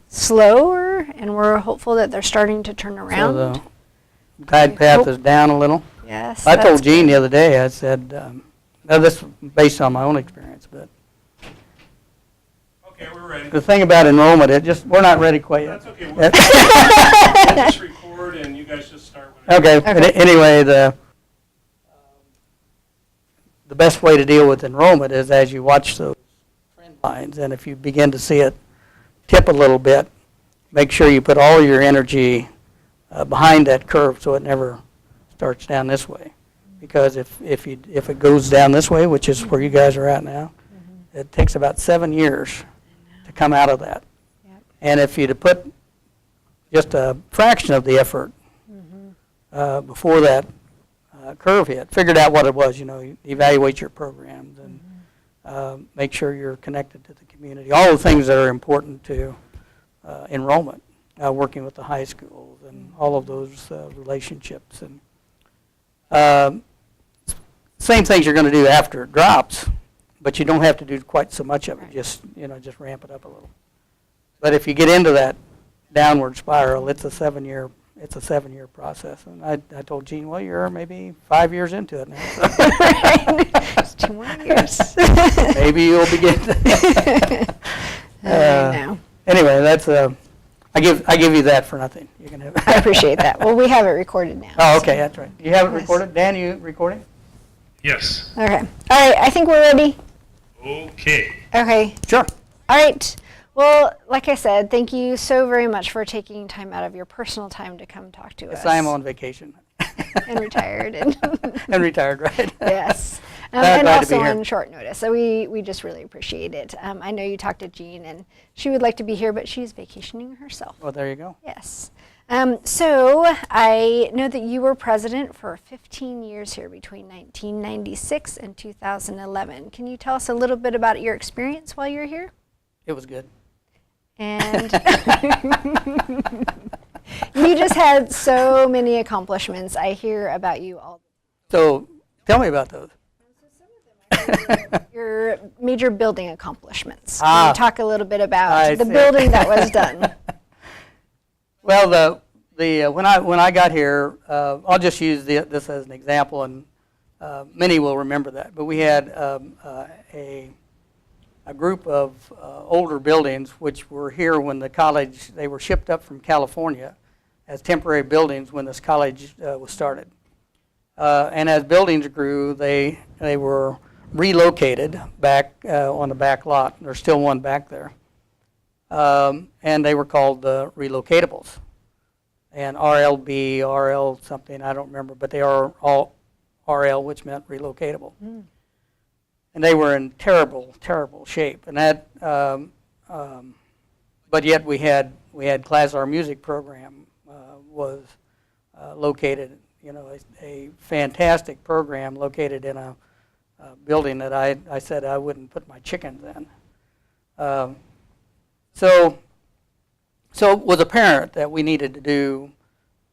slower, and we're hopeful that they're starting to turn around. So the glide path is down a little. Yes. I told Gene the other day, I said, now this is based on my own experience, but Okay, we're ready. the thing about enrollment, we're not ready quite yet. That's okay. We'll just record and you guys just start with it. Okay. Anyway, the best way to deal with enrollment is as you watch those trend lines, and if you begin to see it tip a little bit, make sure you put all your energy behind that curve so it never starts down this way. Because if it goes down this way, which is where you guys are at now, it takes about 7 years to come out of that. Yep. And if you'd put just a fraction of the effort before that curve hit, figured out what it was, you evaluate your programs and make sure you're connected to the community. All the things that are important to enrollment, working with the high schools and all of those relationships. And same things you're going to do after it drops, but you don't have to do quite so much of it. Just ramp it up a little. But if you get into that downward spiral, it's a 7-year process. And I told Gene, well, you're maybe 5 years into it now. It's 2 more years. Maybe you'll begin to. No. Anyway, that's I give you that for nothing. You can have it. I appreciate that. Well, we have it recorded now. Oh, okay, that's right. You have it Yes. recorded? Dan, you recording? Yes. Okay. All right. I think we're ready. Okay. Okay. Sure. All right. Well, like I said, thank you so very much for taking time out of your personal time to come talk to us. Yes, I am on vacation. And retired. And retired, right? yes. Glad And to also be here. on short notice. So we just really appreciate it. I know you talked to Jean, and she would like to be here, but she's vacationing herself. Well, there you go. Yes. So I know that you were president for 15 years here between 1996 and 2011. Can you tell us a little bit about your experience while you were here? It was good. And you just had so many accomplishments. I hear about you all. So tell me about those. Your major building accomplishments. Ah. Can you talk a little bit about I the see. building that was done? Well, when I got here, I'll just use this as an example, and many will remember that. But we had a group of older buildings which were here when the college, they were shipped up from California as temporary buildings when this college was started. And as buildings grew, they were relocated back on the back lot. There's still one back there. And they were called Relocatables. And RLB, RL something, I don't remember, but they are all RL, which meant relocatable. Mm. And they were in terrible, terrible shape. And that, but yet we had class. Our music program was located, a fantastic program located in a building that I said I wouldn't put my chickens in. So it was apparent that we needed to do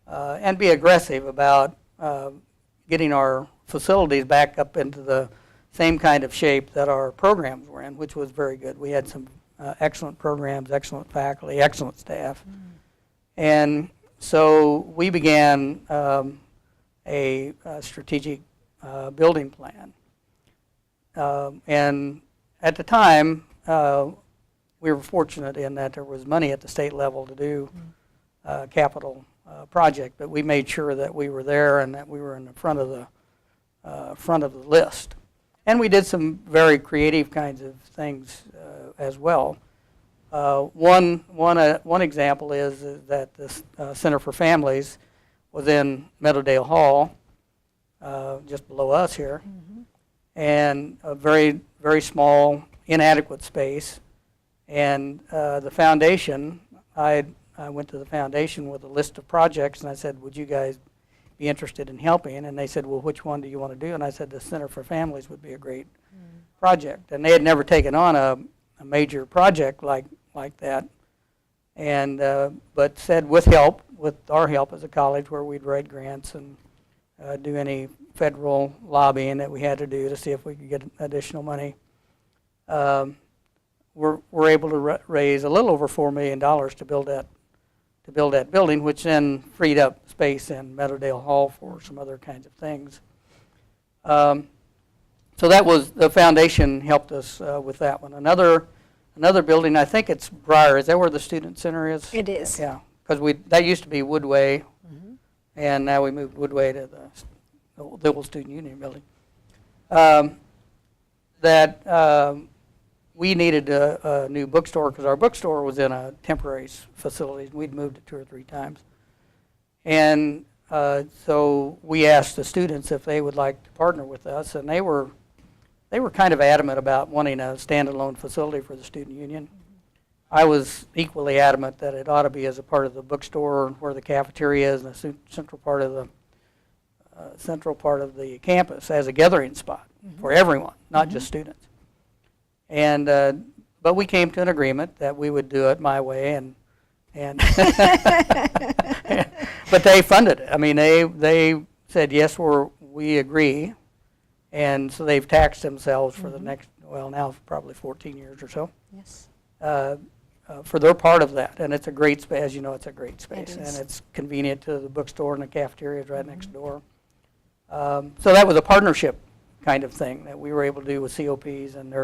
and be aggressive about getting our facilities back up into the same kind of shape that our programs were in, which was very good. We had some excellent programs, excellent faculty, excellent staff. Mm. And so we began a strategic building plan. And at the time, we were fortunate in that there was money at the state level to do capital project, but we made sure that we were there and that we were in the front of the list. And we did some very creative kinds of things as well. One example is that this Center for Families was in Meadowdale Hall, just below us here, and a very, very small, inadequate space. And the foundation, I went to the foundation with a list of projects, and I said, would you guys be interested in helping? And they said, well, which one do you want to do? And I said, the Center for Families would be a great project. And they had never taken on a major project like that, and but said with our help as a college, where we'd write grants and do any federal lobbying that we had to do to see if we could get additional money. were able to raise a little over $4 million to build that building, which then freed up space in Meadowdale Hall for some other kinds of things. So that was, the foundation helped us with that one. Another building, I think it's Briar. Is that where the student center is? It is. Yeah, because that used to be Woodway, and now we moved Woodway to the old Student Union building. We needed a new bookstore because our bookstore was in a temporary facility. We'd moved it 2 or 3 times. And so we asked the students if they would like to partner with us, and they were kind of adamant about wanting a standalone facility for the Student Union. I was equally adamant that it ought to be as a part of the bookstore where the cafeteria is and the central part of the campus as a gathering spot for everyone, not just students. And but we came to an agreement that we would do it my way, and but they funded it. I mean, they said yes, we agree, and so they've taxed themselves for the next, well, now probably 14 years or so. Yes. For their part of that, and it's a great space. As you know, it's a great space, It is. and it's convenient to the bookstore, and the cafeteria is right next door. So that was a partnership kind of thing that we were able to do with COPs, and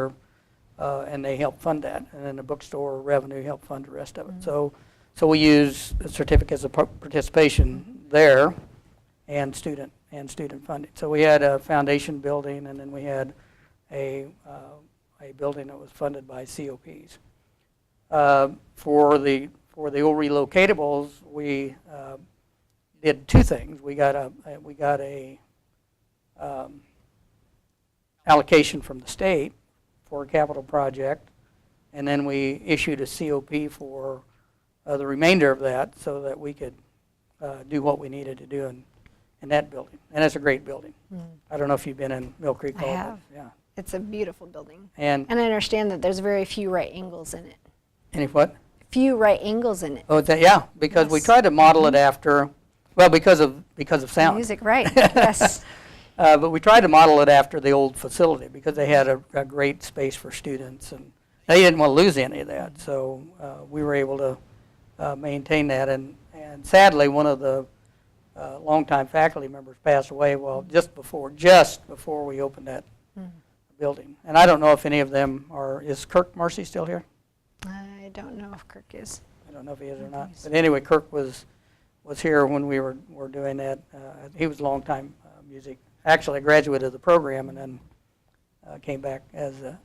and they helped fund that, and then the bookstore revenue helped fund the rest of it. So we use certificates of participation there, and student funding. So we had a foundation building, and then we had a building that was funded by COPs. For the old relocatables, we did 2 things. We got a allocation from the state for a capital project, and then we issued a COP for the remainder of that so that we could do what we needed to do in that building. And it's a great building. I don't know if you've been in Mill Creek Hall. I have. Yeah. It's a beautiful building. And I understand that there's very few right angles in it. any what? Few right angles in it. Oh, yeah, because we Yes. tried to model it after, well, because of sound. Music, right. Yes. But we tried to model it after the old facility because they had a great space for students, and they didn't want to lose any of that. So we were able to maintain that. And sadly, one of the longtime faculty members passed away. Well, just before we opened that building. And I don't know if any of them are. Is Kirk Marcy still here? I don't know if Kirk is. I don't know if he is or not. But anyway, Kirk was here when we were doing that. He was a long-time music. Actually, a graduate of the program, and then came back as the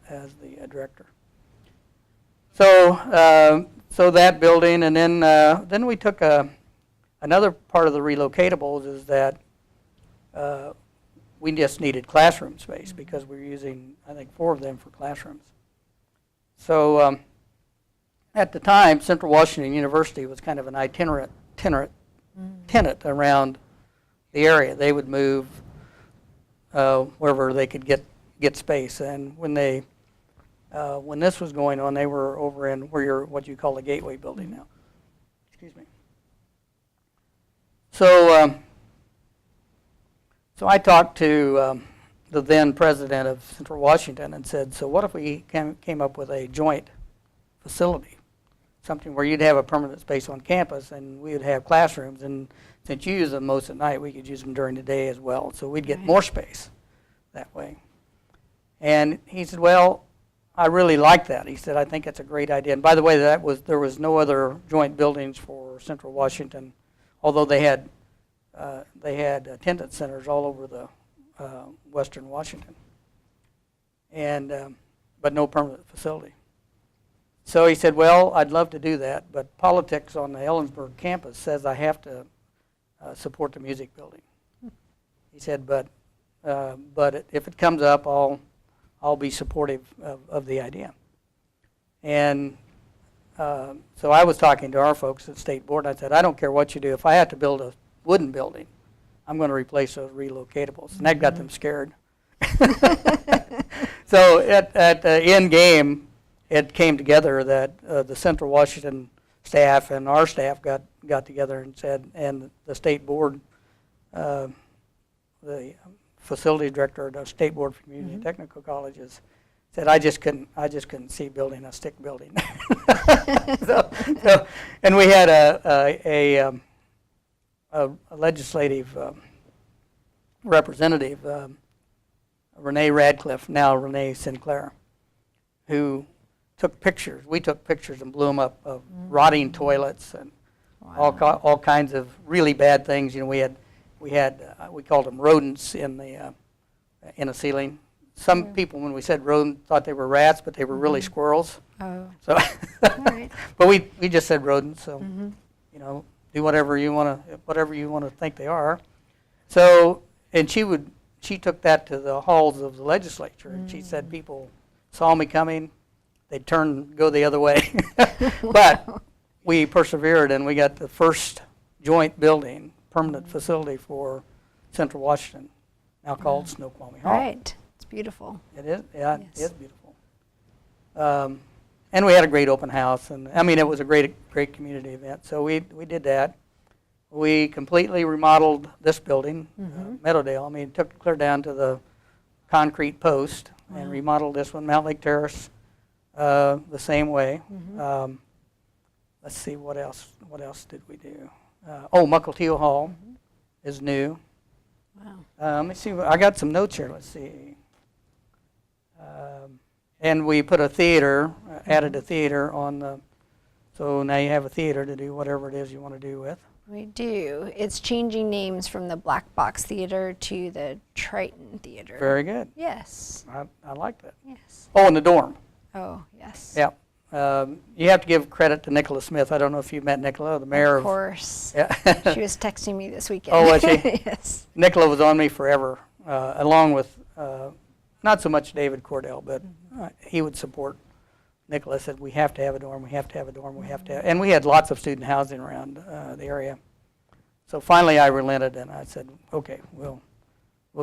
director. So that building, and then we took another part of the relocatables is that we just needed classroom space because we were using, I think, 4 of them for classrooms. So at the time, Central Washington University was kind of an itinerant tenant around the area. They would move wherever they could get space. And when this was going on, they were over in what you call the Gateway building now. Excuse me. So I talked to the then president of Central Washington and said, so what if we came up with a joint facility, something where you'd have a permanent space on campus and we would have classrooms, and since you use them most at night, we could use them during the day as well, so we'd get more space that way. And he said, well, I really like that. He said, I think it's a great idea. And by the way, there was no other joint buildings for Central Washington, although they had attendance centers all over the Western Washington, and but no permanent facility. So he said, well, I'd love to do that, but politics on the Ellensburg campus says I have to support the music building. He said, but if it comes up, I'll be supportive of the idea. And so I was talking to our folks at State Board, and I said, I don't care what you do. If I have to build a wooden building, I'm going to replace those relocatables. And that got them scared. So at the end game, it came together that the Central Washington staff and our staff got together and said, and the State Board, the facility director of the State Board for Community and Technical Colleges Said I just couldn't see building a stick building. And we had a legislative representative, Renee Radcliffe, now Renee Sinclair, who took pictures. We took pictures and blew them up of rotting toilets and all kinds of really bad things. You know, we called them rodents in a ceiling. Some people, when we said rodent, thought they were rats, but they were really squirrels. Oh. So, All right. but we just said rodents. So, you know, do whatever you want to think they are. So, and she took that to the halls of the legislature, and she said people saw me coming, they'd go the other way. But we persevered, and we got the first joint building, permanent facility for Central Washington, now called Snoqualmie Hall. Right. It's beautiful. It is, yeah, Yes. it is beautiful. And we had a great open house, and I mean, it was a great community event. So we did that. We completely remodeled this building, Meadowdale. I mean, took it clear down to the concrete post and remodeled this one, Mount Lake Terrace, the same way. Let's see, what else did we do? Mukilteo Hall is new. Wow. Let me see, I got some notes here, let's see. And we put a theater, added a theater on so now you have a theater to do whatever it is you want to do with. We do. It's changing names from the Black Box Theater to the Triton Theater. Very good. Yes. I like that. Yes. Oh, and the dorm. Oh, yes. Yeah. You have to give credit to Nicola Smith. I don't know if you've met Nicola, the mayor Of course. Yeah. She was texting me this weekend. Oh, was she? Yes. Nicola was on me forever, along with not so much David Cordell, but he would support. Nicola said, we have to have a dorm, we have to have a dorm, we have to have, and we had lots of student housing around the area. So finally I relented and I said, okay, we'll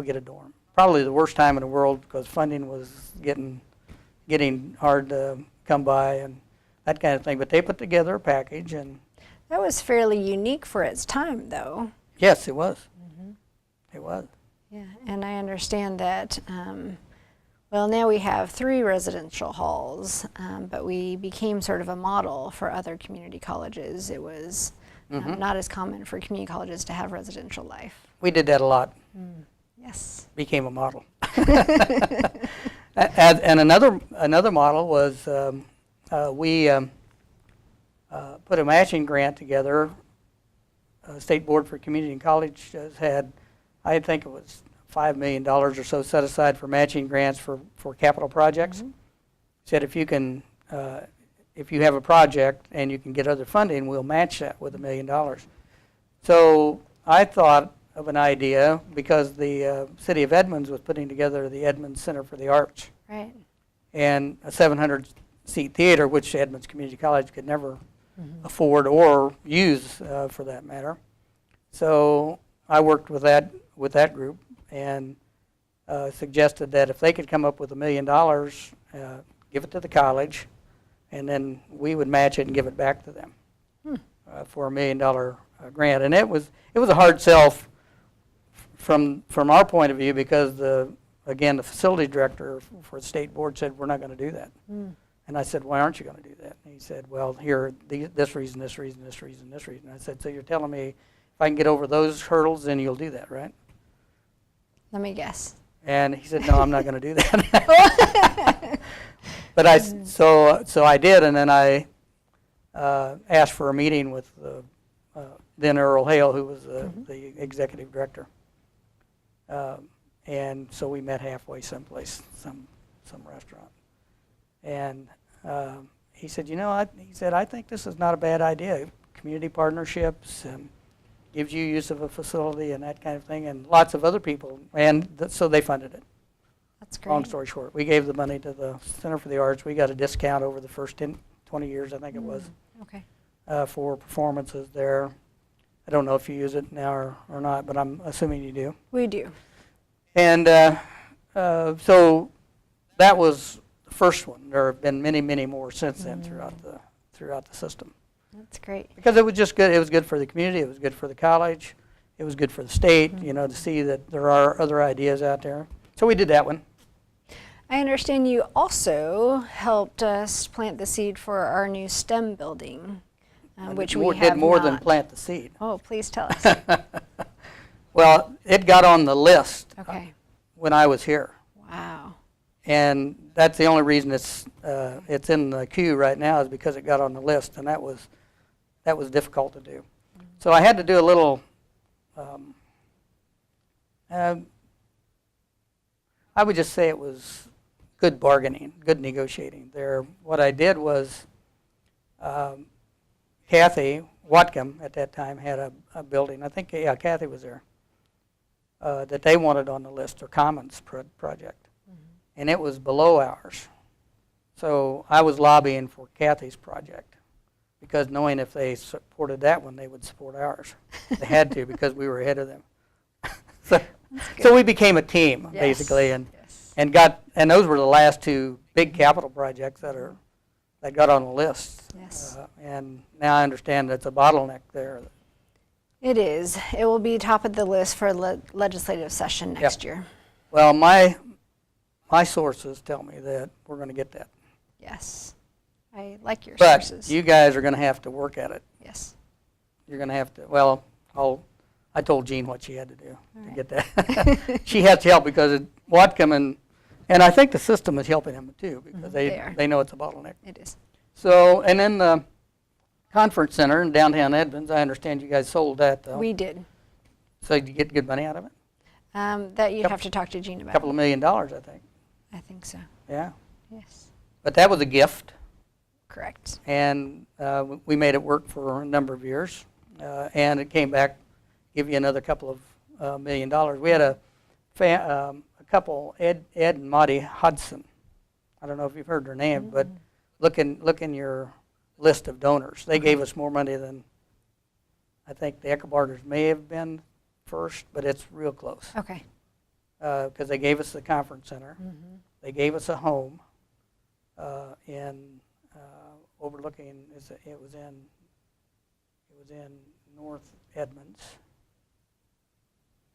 get a dorm. Probably the worst time in the world because funding was getting hard to come by and that kind of thing. But they put together a package and... That was fairly unique for its time, though. Yes, it was. It was. Yeah, and I understand that, well, now we have 3 residential halls, but we became sort of a model for other community colleges. It was not as common for community colleges to have residential life. We did that a lot. Yes. Became a model. And another model was we put a matching grant together. State Board for Community and College has had, I think it was $5 million or so set aside for matching grants for capital projects. Said if you can, if you have a project and you can get other funding, we'll match that with $1 million. So I thought of an idea because the city of Edmonds was putting together the Edmonds Center for the Arts. Right. And a 700-seat theater, which Edmonds Community College could never afford or use for that matter. So I worked with that group and suggested that if they could come up with $1 million, give it to the college, and then we would match it and give it back to them for $1 million grant. And it was a hard sell from our point of view because again the facility director for the state board said we're not going to do that. And I said, why aren't you going to do that? And he said, well, here, this reason, this reason, this reason, this reason. I said, so you're telling me if I can get over those hurdles, then you'll do that, right? Let me guess. And he said, no, I'm not going to do that. But so I did, and then I asked for a meeting with then Earl Hale, who was the executive director. And so we met halfway someplace, some restaurant. And he said, you know, I think this is not a bad idea. Community partnerships and gives you use of a facility and that kind of thing, and lots of other people. And so they funded it. That's great. Long story short, we gave the money to the Center for the Arts. We got a discount over the first 20 years, I think it was, Okay. for performances there. I don't know if you use it now or not, but I'm assuming you do. We do. And so that was the first one. There have been many, many more since then throughout the system. That's great. Because it was just good. It was good for the community. It was good for the college. It was good for the state, you know, to see that there are other ideas out there. So we did that one. I understand you also helped us plant the seed for our new STEM building, which we have did more not. than plant the seed. Oh, please tell us. Well, it got on the list Okay. when I was here. Wow. And that's the only reason it's in the queue right now is because it got on the list, and that was difficult to do. So I had to do a little. I would just say it was good bargaining, good negotiating. There, what I did was, Kathy Watcom at that time had a building. I think Kathy was there. That they wanted on the list, their Commons project. And it was below ours. So I was lobbying for Kathy's project because knowing if they supported that one, they would support ours. They had to because we were ahead of them. So we became a team, Yes. basically, and Yes. and those were the last two big capital projects that got on the list. Yes. And now I understand that's a bottleneck there. It is. It will be top of the list for legislative session next year. Well, my sources tell me that we're going to get that. Yes. I like your But sources. you guys are going to have to work at it. Yes. You're going to have to, well, I told Jean what she had to do to right. get that. She has to help because Watcom and I think the system is helping them too because they know it's a bottleneck. It is. So, and then the conference center in downtown Edmonds, I understand you guys sold that though. We did. So did you get good money out of it? That you'd have to talk to Jean about. A couple of $1 million, I think. I think so. Yeah. Yes. But that was a gift. Correct. And we made it work for a number of years. And it came back, give you another couple of $1 million. We had a couple, Ed and Monty Hudson. I don't know if you've heard their name, but look in your list of donors. They gave us more money than, I think the Eckelbargers may have been first, but it's real close. Okay. Because they gave us the conference center. They gave us a home in overlooking. It was in North Edmonds,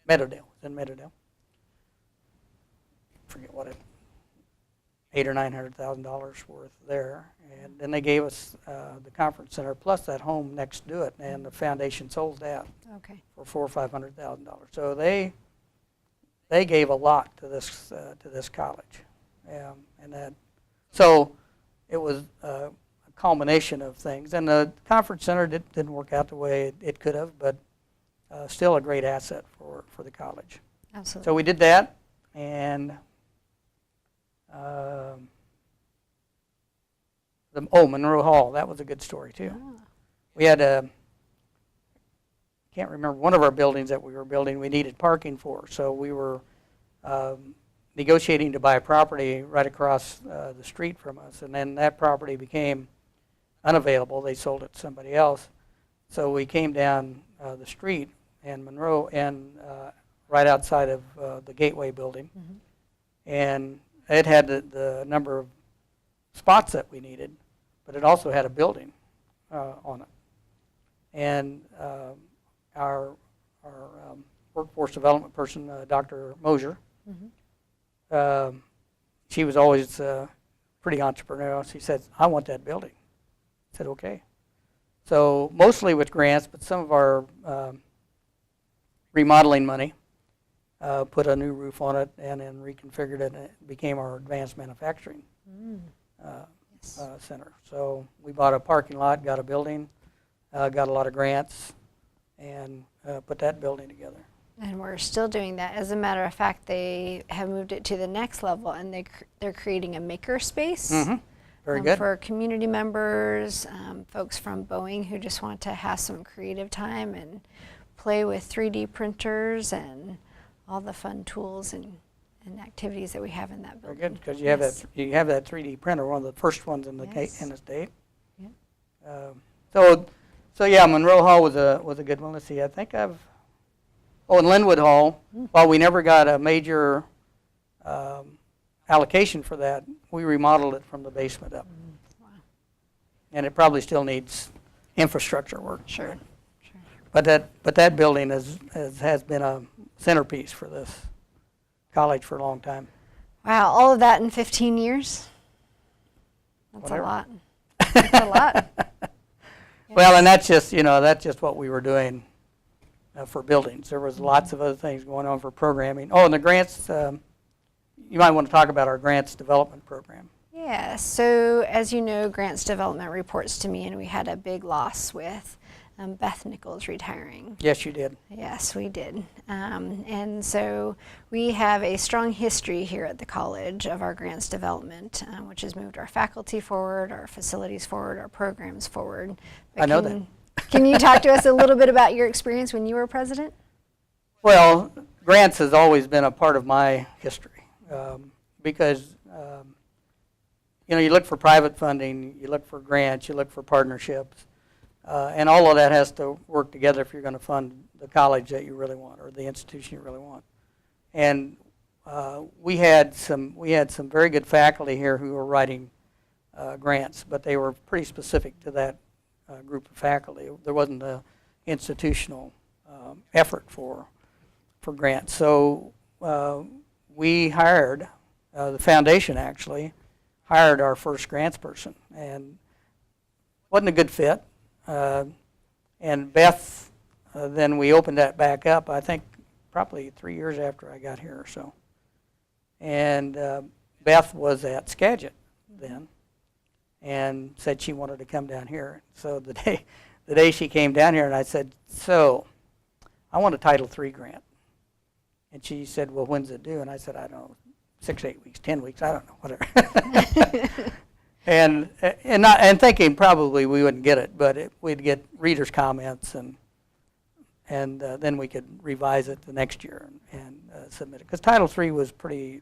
Meadowdale. It was in Meadowdale. Forget what $800,000 or $900,000 worth there, and then they gave us the conference center plus that home next to it, and the foundation sold that Okay. for $400,000 or $500,000. So they gave a lot to this college, and that so it was a culmination of things. And the conference center didn't work out the way it could have, but still a great asset for the college. Absolutely. So we did that, and Monroe Hall, that was a good story too. Ah. We had can't remember, one of our buildings that we were building we needed parking for, so we were negotiating to buy a property right across the street from us, and then that property became unavailable. They sold it to somebody else. So we came down the street and Monroe and right outside of the Gateway building, and it had the number of spots that we needed, but it also had a building on it. And our workforce development person, Dr. Mosier, she was always pretty entrepreneurial. She said, I want that building. I said, okay. So mostly with grants, but some of our remodeling money, put a new roof on it and then reconfigured it, and it became our advanced manufacturing center. So we bought a parking lot, got a building, got a lot of grants, and put that building together. And we're still doing that. As a matter of fact, they have moved it to the next level, and they're creating a maker space. Very good. For community members, folks from Boeing who just want to have some creative time and play with 3D printers and all the fun tools and activities that we have in that building. Very good, because you have that 3D printer, one of the first ones in the in the state. Yeah. So yeah, Monroe Hall was a good one. Let's see, I think and Linwood Hall. While we never got a major allocation for that, we remodeled it from the basement up. Wow. And it probably still needs infrastructure work. Sure. But that building has been a centerpiece for this college for a long time. Wow, all of that in 15 years? That's Whatever. a lot. That's a lot. Well, and that's just what we were doing for buildings. There was lots of other things going on for programming. Oh, and the grants, you might want to talk about our grants development program. Yeah, so as you know, grants development reports to me, and we had a big loss with Beth Nichols retiring. Yes, you did. Yes, we did. And so we have a strong history here at the college of our grants development, which has moved our faculty forward, our facilities forward, our programs forward. But I know that. Can you talk to us a little bit about your experience when you were president? Well, grants has always been a part of my history because, you look for private funding, you look for grants, you look for partnerships. And all of that has to work together if you're going to fund the college that you really want or the institution you really want. And we had some very good faculty here who were writing grants, but they were pretty specific to that group of faculty. There wasn't an institutional effort for grants. So we hired, the foundation actually hired our first grants person, and wasn't a good fit. And Beth, then we opened that back up, I think probably 3 years after I got here or so. And Beth was at Skagit then and said she wanted to come down here. So the day she came down here, and I said, so I want a Title III grant. And she said, well, when's it due? And I said, I don't know, 6, 8 weeks, 10 weeks, I don't know, whatever. And thinking probably we wouldn't get it, but we'd get readers' comments, and then we could revise it the next year and submit it. Because Title III was pretty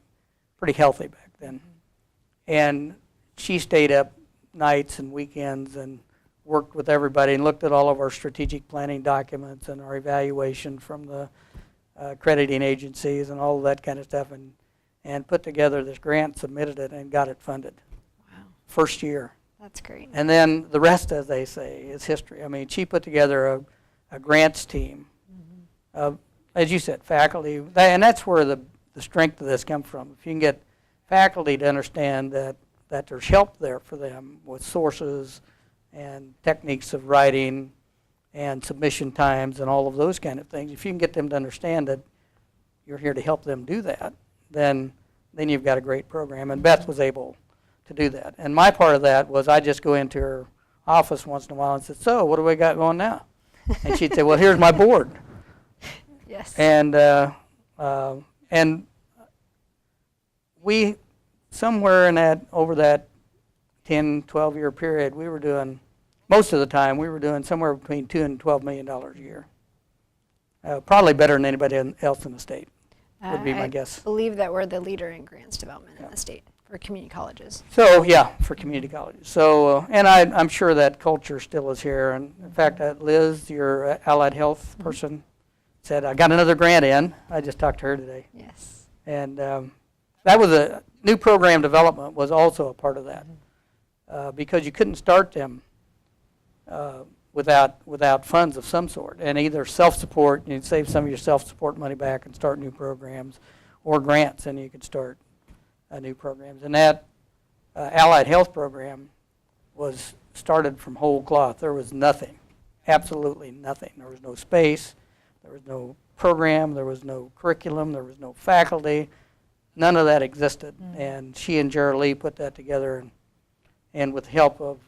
healthy back then. And she stayed up nights and weekends and worked with everybody and looked at all of our strategic planning documents and our evaluation from the accrediting agencies and all of that kind of stuff, and put together this grant, submitted it, and got it funded. First year. That's great. And then the rest, as they say, is history. I mean, she put together a grants team of, as you said, faculty, and that's where the strength of this comes from. If you can get faculty to understand that there's help there for them with sources and techniques of writing and submission times and all of those kind of things, if you can get them to understand that you're here to help them do that, then you've got a great program. And Beth was able to do that. And my part of that was I just go into her office once in a while and said, so what do we got going now? And she'd say, well, here's my board. Yes. And we, somewhere in over that 10, 12-year period, we were doing, most of the time, we were doing somewhere between $2 and $12 million a year. Probably better than anybody else in the state, would be my guess. I believe that we're the leader in grants development in the state for community colleges. So, yeah, for community colleges. So, and I'm sure that culture still is here. And in fact, Liz, your allied health person, said, I got another grant in. I just talked to her today. Yes. And that was a new program development was also a part of that. Because you couldn't start them without funds of some sort. And either self-support, you'd save some of your self-support money back and start new programs, or grants, and you could start new programs. And that allied health program was started from whole cloth. There was nothing, absolutely nothing. There was no space, there was no program, there was no curriculum, there was no faculty. None of that existed. And she and Jared Lee put that together, and with the help of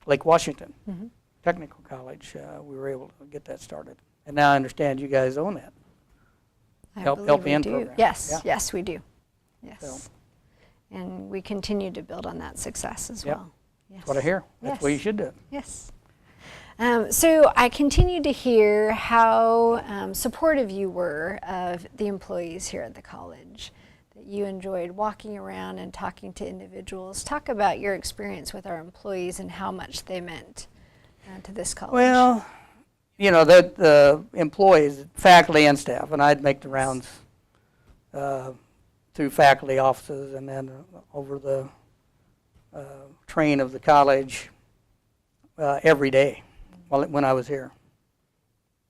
Lake Washington Technical College, we were able to get that started. And now I understand you guys own that. LPN program. Yes, Yeah. yes, we do. Yes. So. And we continue to build on that success as well. Yes. That's what I hear. That's what you should do. Yes. So I continue to hear how supportive you were of the employees here at the college, that you enjoyed walking around and talking to individuals. Talk about your experience with our employees and how much they meant to this college. Well, you know, the employees, faculty and staff, and I'd make the rounds through faculty offices and then over the train of the college every day when I was here.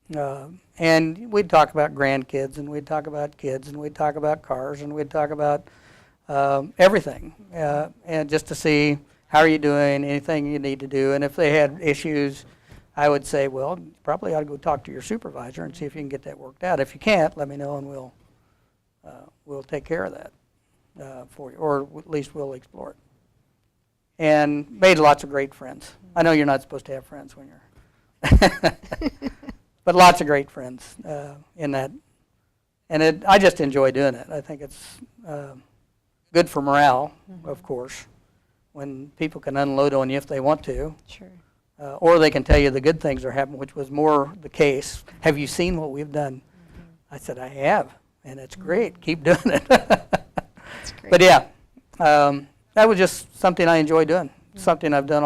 And we'd talk about grandkids, and we'd talk about kids, and we'd talk about cars, and we'd talk about everything, and just to see how are you doing, anything you need to do. And if they had issues, I would say, well, you probably ought to go talk to your supervisor and see if you can get that worked out. If you can't, let me know and we'll take care of that for you, or at least we'll explore it. And made lots of great friends. I know you're not supposed to have friends when you're, but lots of great friends in that. And I just enjoy doing it. I think it's good for morale, of course, when people can unload on you if they want to. Sure. Or they can tell you the good things are happening, which was more the case. Have you seen what we've done? I said, I have, and it's great. Keep doing it. That's great. But yeah, that was just something I enjoy doing. Something I've done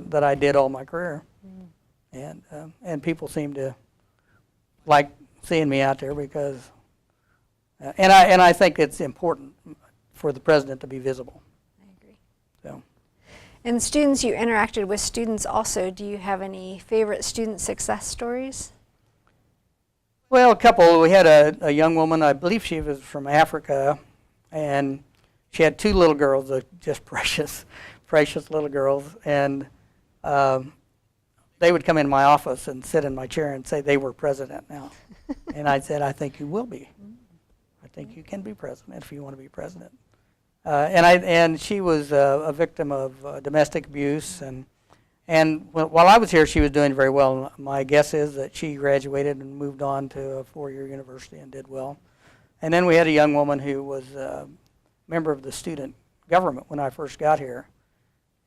that I did all my career. And people seem to like seeing me out there because, and I think it's important for the president to be visible. I agree. So. And students, you interacted with students also. Do you have any favorite student success stories? Well, a couple. We had a young woman, I believe she was from Africa, and she had two little girls, just precious little girls, and they would come in my office and sit in my chair and say they were president now. And I said, I think you will be. I think you can be president if you want to be president. And she was a victim of domestic abuse, and while I was here, she was doing very well. My guess is that she graduated and moved on to a four-year university and did well. And then we had a young woman who was a member of the student government when I first got here,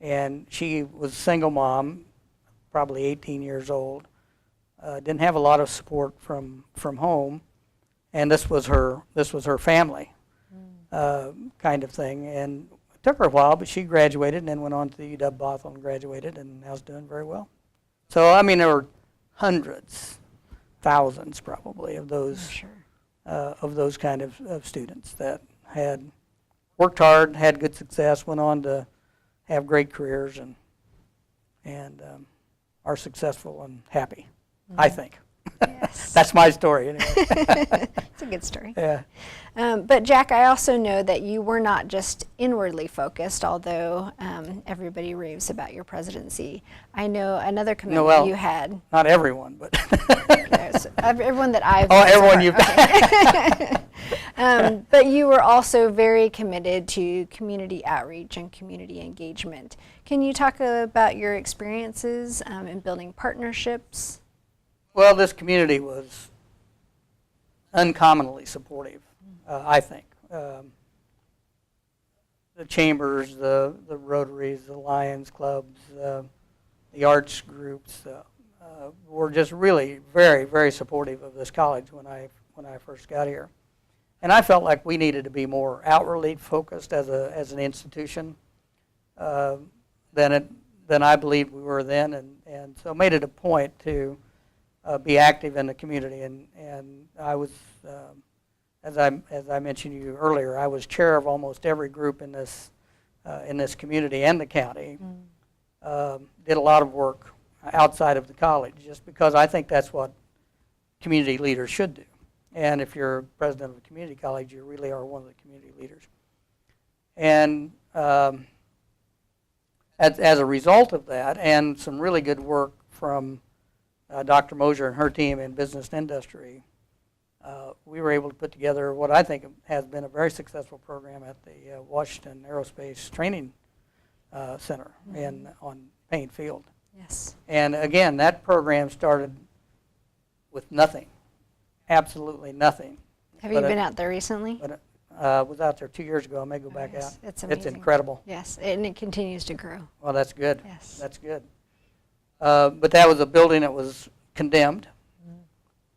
and she was a single mom, probably 18 years old, didn't have a lot of support from home, and this was her family. Kind of thing, and it took her a while, but she graduated and then went on to the UW Bothell and graduated, and now's doing very well. So I mean, there were hundreds, thousands probably of those kind of students that had worked hard, had good success, went on to have great careers, and are successful and happy. I think. Yes. That's my story anyway. It's a good story. Yeah. But Jack, I also know that you were not just inwardly focused, although everybody raves about your presidency. I know another commitment you had. Not everyone, but. Everyone that I've. Oh, everyone you've. Okay. But you were also very committed to community outreach and community engagement. Can you talk about your experiences in building partnerships? Well, this community was uncommonly supportive, I think. The chambers, the Rotaries, the Lions clubs, the arts groups were just really very, very supportive of this college when I first got here. And I felt like we needed to be more outwardly focused as an institution than I believed we were then, and so made it a point to be active in the community, and I was, as I mentioned to you earlier, I was chair of almost every group in this community and the county. Did a lot of work outside of the college, just because I think that's what community leaders should do. And if you're president of a community college, you really are one of the community leaders. And as a result of that, and some really good work from Dr. Mosier and her team in business and industry, we were able to put together what I think has been a very successful program at the Washington Aerospace Training Center on Payne Field. Yes. And again, that program started with nothing, absolutely nothing. Have you been out there recently? But I was out there 2 years ago. I may go back out. It's amazing. It's incredible. Yes, and it continues to grow. Well, that's good. Yes. That's good. But that was a building that was condemned.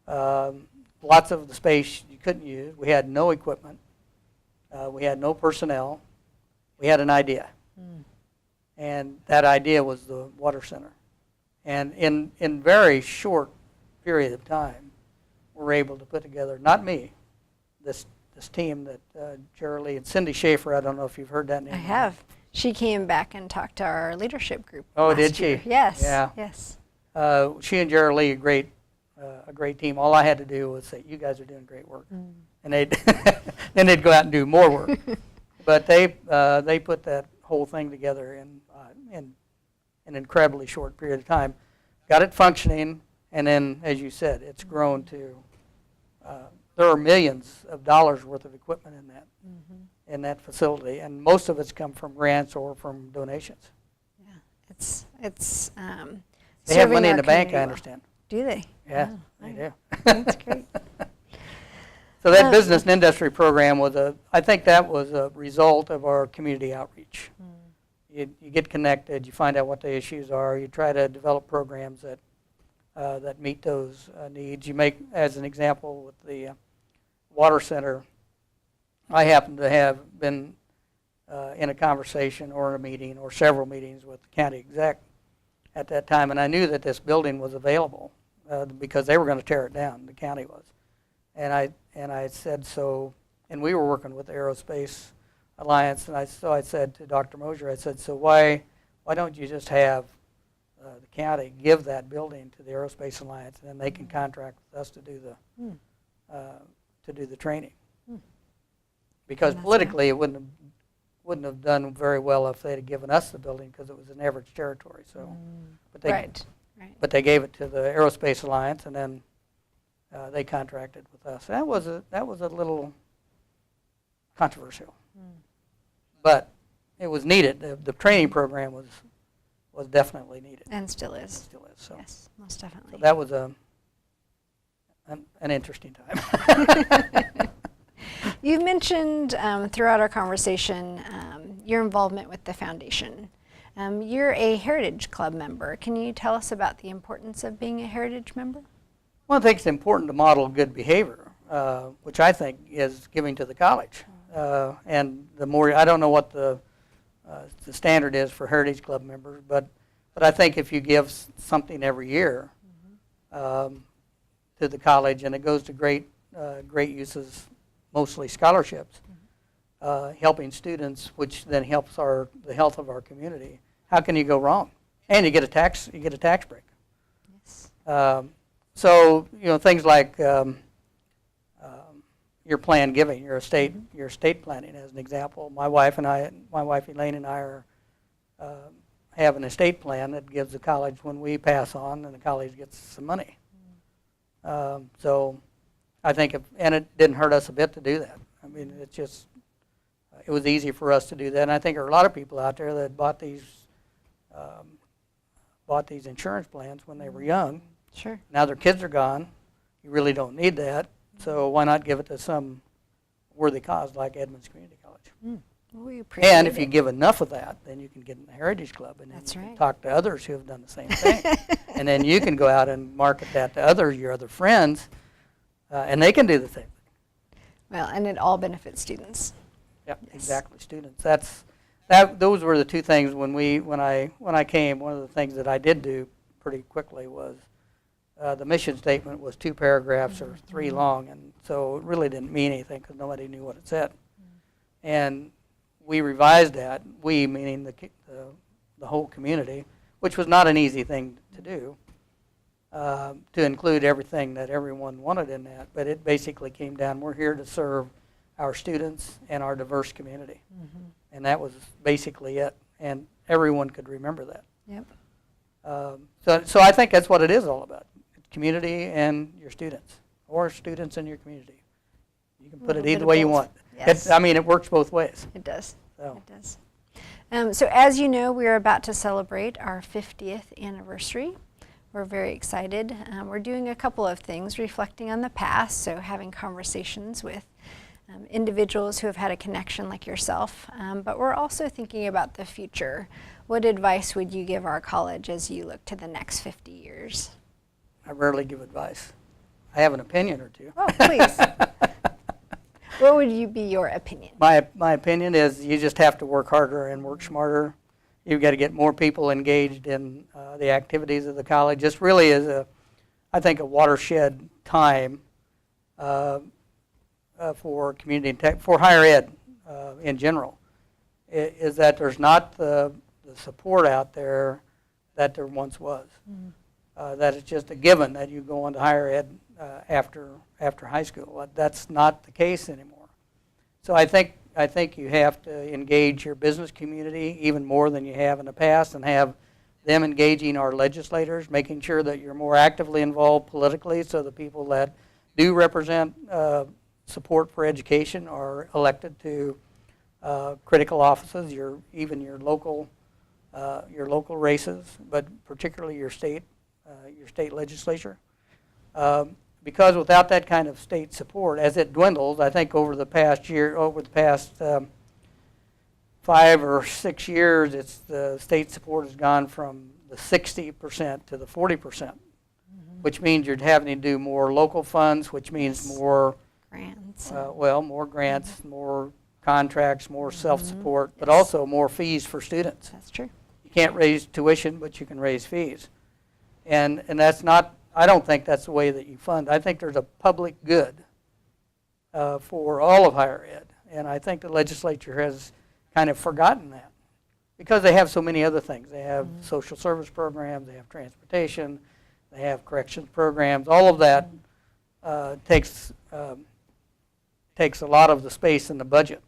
Lots of the space you couldn't use. We had no equipment. We had no personnel. We had an idea. And that idea was the water center. And in very short period of time, we were able to put together, not me, this team that Jerry Lee and Cindy Schaefer, I don't know if you've heard that name. I have. She came back and talked to our leadership group. Oh, did last year. she? Yes. Yeah. Yes. She and Jerry Lee, a great team. All I had to do was say, "You guys are doing great work," and then they'd go out and do more work. But they put that whole thing together in an incredibly short period of time, got it functioning, and then, as you said, it's grown to. There are millions of dollars worth of equipment in that facility, and most of it's come from grants or from donations. Yeah, it's. They have money serving in the our bank, community I well. understand. Do they? Yeah, Oh, they do. That's great. So that business and industry program I think that was a result of our community outreach. You get connected, you find out what the issues are, you try to develop programs that meet those needs. You make, as an example, with the water center, I happen to have been in a conversation or a meeting or several meetings with the county exec at that time, and I knew that this building was available because they were going to tear it down, the county was. And I said so, and we were working with the Aerospace Alliance, and so I said to Dr. Mosier, I said, so why don't you just have the county give that building to the Aerospace Alliance, and then they can contract with us to do the training. Because politically, it wouldn't have done very well if they'd have given us the building because it was an average territory. So, Right. but they gave it to the Aerospace Alliance, and then they contracted with us. That was a little controversial, but it was needed. The training program was definitely needed. And still is. Still is. So, Yes, most definitely. so that was an interesting time. You've mentioned throughout our conversation your involvement with the foundation. You're a Heritage Club member. Can you tell us about the importance of being a Heritage member? Well, I think it's important to model good behavior, which I think is giving to the college. And the more, I don't know what the standard is for Heritage Club members, but I think if you give something every year to the college, and it goes to great uses, mostly scholarships, helping students, which then helps the health of our community. How can you go wrong? And you get a tax break. Yes. So things like your planned giving, your estate planning, as an example. My wife Elaine and I have an estate plan that gives the college when we pass on, and the college gets some money. So I think, and it didn't hurt us a bit to do that. I mean, it was easy for us to do that. And I think there are a lot of people out there that bought these insurance plans when they were young. Sure. Now their kids are gone. You really don't need that. So why not give it to some worthy cause like Edmonds Community College? Well, we appreciate And if you it. give enough of that, then you can get in the Heritage Club, and then That's you can right. talk to others who have done the same thing. And then you can go out and market that to your other friends, and they can do the same thing. Well, and it all benefits students. Yep, Yes. exactly. Students. Those were the two things when I came. One of the things that I did do pretty quickly was the mission statement was 2 paragraphs or 3 long, and so it really didn't mean anything because nobody knew what it said. And we revised that. We, meaning the whole community, which was not an easy thing to do, to include everything that everyone wanted in that. But it basically came down, we're here to serve our students and our diverse community. And that was basically it. And everyone could remember that. Yep. So I think that's what it is all about. Community and your students, or students and your community. You can put it either way you want. Yes. It works both ways. It does. So. It does. So as you know, we're about to celebrate our 50th anniversary. We're very excited. We're doing a couple of things, reflecting on the past, so having conversations with individuals who have had a connection like yourself, but we're also thinking about the future. What advice would you give our college as you look to the next 50 years? I rarely give advice. I have an opinion or two. Oh, please. What would be your opinion? My opinion is you just have to work harder and work smarter. You've got to get more people engaged in the activities of the college. This really is I think, a watershed time for community and tech, for higher ed in general, is that there's not the support out there that there once was. That it's just a given that you go on to higher ed after high school. That's not the case anymore. So I think think you have to engage your business community even more than you have in the past, and have them engaging our legislators, making sure that you're more actively involved politically, so the people that do represent support for education are elected to critical offices, even your local races, but particularly your state legislature. Because without that kind of state support, as it dwindles, I think over the past 5 or 6 years, the state support has gone from the 60% to the 40%, which means you're having to do more local funds, which means more Grants. more grants, more contracts, more self-support, but also more fees for students. That's true. You can't raise tuition, but you can raise fees. And that's not, I don't think that's the way that you fund. I think there's a public good for all of higher ed. And I think the legislature has kind of forgotten that because they have so many other things. They have social service programs, they have transportation, they have corrections programs. All of that takes a lot of the space in the budget.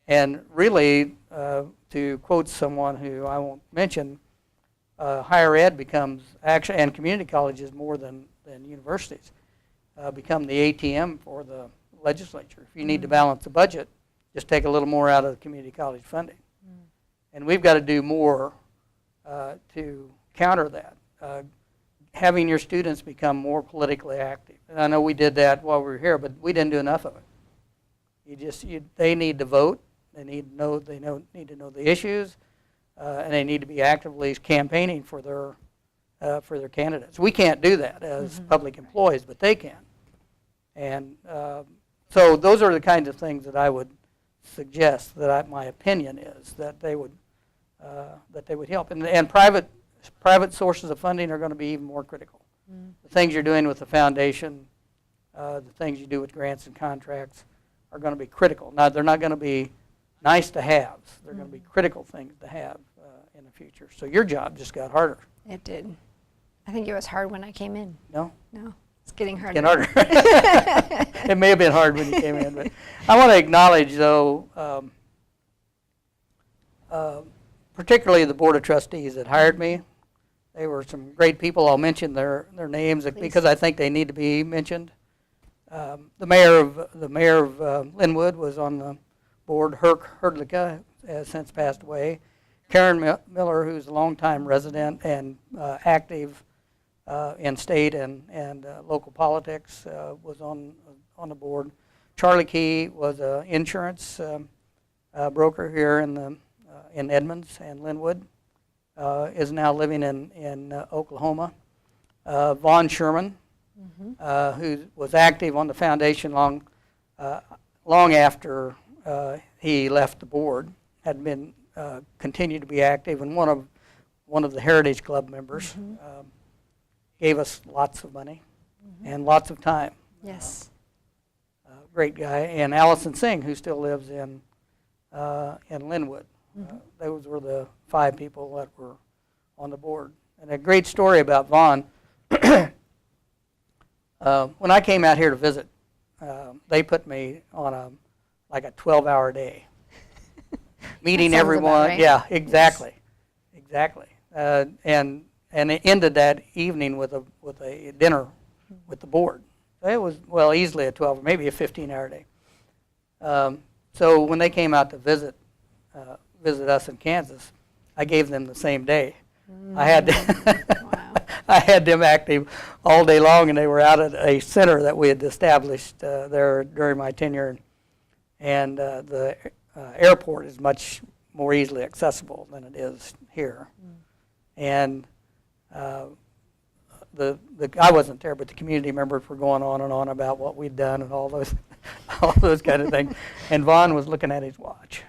And really, to quote someone who I won't mention, higher ed becomes, actually, and community colleges more than universities, become the ATM for the legislature. If you need to balance the budget, just take a little more out of the community college funding. And we've got to do more to counter that. Having your students become more politically active. And I know we did that while we were here, but we didn't do enough of it. They need to vote. They need to know the issues, and they need to be actively campaigning for their candidates. We can't do that as public employees, but they can. And so those are the kinds of things that I would suggest, that my opinion is that they would help. And private sources of funding are going to be even more critical. The things you're doing with the foundation, the things you do with grants and contracts are going to be critical. Now, they're not going to be nice to haves. They're going to be critical things to have in the future. So your job just got harder. It did. I think it was hard when I came in. No? No, it's getting harder. Getting harder. It may have been hard when you came in, but I want to acknowledge, though, particularly the Board of Trustees that hired me. They were some great people. I'll mention their names because I think they need to be mentioned. The mayor of Linwood was on the board. Herc Herdlicka has since passed away. Karen Miller, who's a longtime resident and active in state and local politics, was on the board. Charlie Key was an insurance broker here in Edmonds and Linwood. Is now living in Oklahoma. Vaughn Sherman, who was active on the foundation long after he left the board, had been continued to be active, and one of the Heritage Club members. Gave us lots of money and lots of time. Yes. Great guy. And Allison Singh, who still lives in Linwood. Those were the 5 people that were on the board. And a great story about Vaughn. When I came out here to visit, they put me on a 12-hour day, meeting everyone. About right. Yeah, exactly, exactly. And it ended that evening with a dinner with the board. It was easily a 12 or maybe a 15-hour day. So when they came out to visit us in Kansas, I gave them the same day. I had Wow. I had them active all day long, and they were out at a center that we had established there during my tenure. And the airport is much more easily accessible than it is here. And I wasn't there, but the community members were going on and on about what we'd done and all those kind of things. And Vaughn was looking at his watch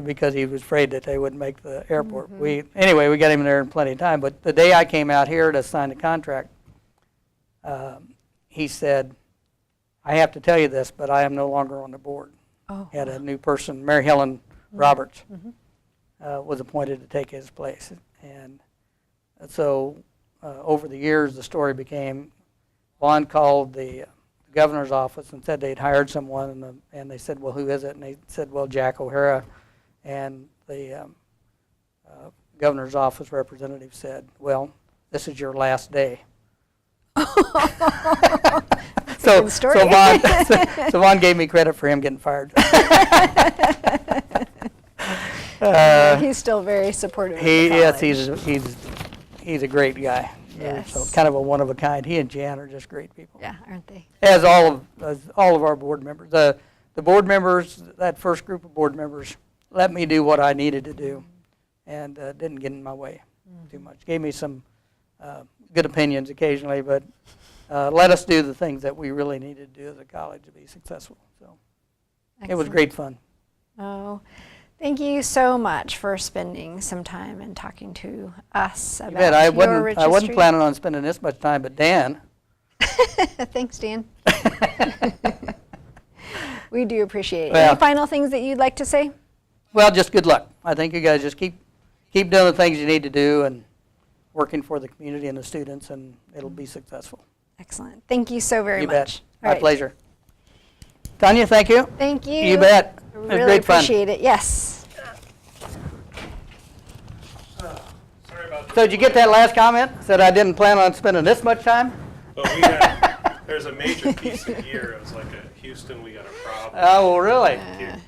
because he was afraid that they wouldn't make the airport. Anyway, we got him there in plenty of time. But the day I came out here to sign the contract, he said, "I have to tell you this, but I am no longer on the board." Had a new person, Mary Helen Roberts, was appointed to take his place. And so over the years, the story became, Vaughn called the governor's office and said they'd hired someone, and they said, well, who is it? And they said, well, Jack O'Hara. And the governor's office representative said, well, this is your last day. So Vaughn gave me credit for him getting fired. He's still very supportive of the Yes, college. he's a great guy. Yes. So kind of a one of a kind. He and Jan are just great people. Yeah, aren't they? As all of our board members. The board members, that first group of board members, let me do what I needed to do, and didn't get in my way too much. Gave me some good opinions occasionally, but let us do the things that we really needed to do as a college to be successful. So It was great fun. Oh, thank you so much for spending some time and talking to us about I your rich I wasn't history. planning on spending this much time, but Dan. Thanks, Dan. We do appreciate it. Well, Any final things that you'd like to say? Well, just good luck. I think you guys just keep doing the things you need to do and working for the community and the students, and it'll be successful. Excellent. Thank you so very You much. bet. All My right. pleasure. Tonya, thank you. Thank you. You bet. I It was really great fun. appreciate it. Yes. Sorry about So did you get that last comment? Said I didn't plan on spending this much time? But there's a major piece of gear. It was like a Houston, we got a problem. Oh, well, really? Thank you.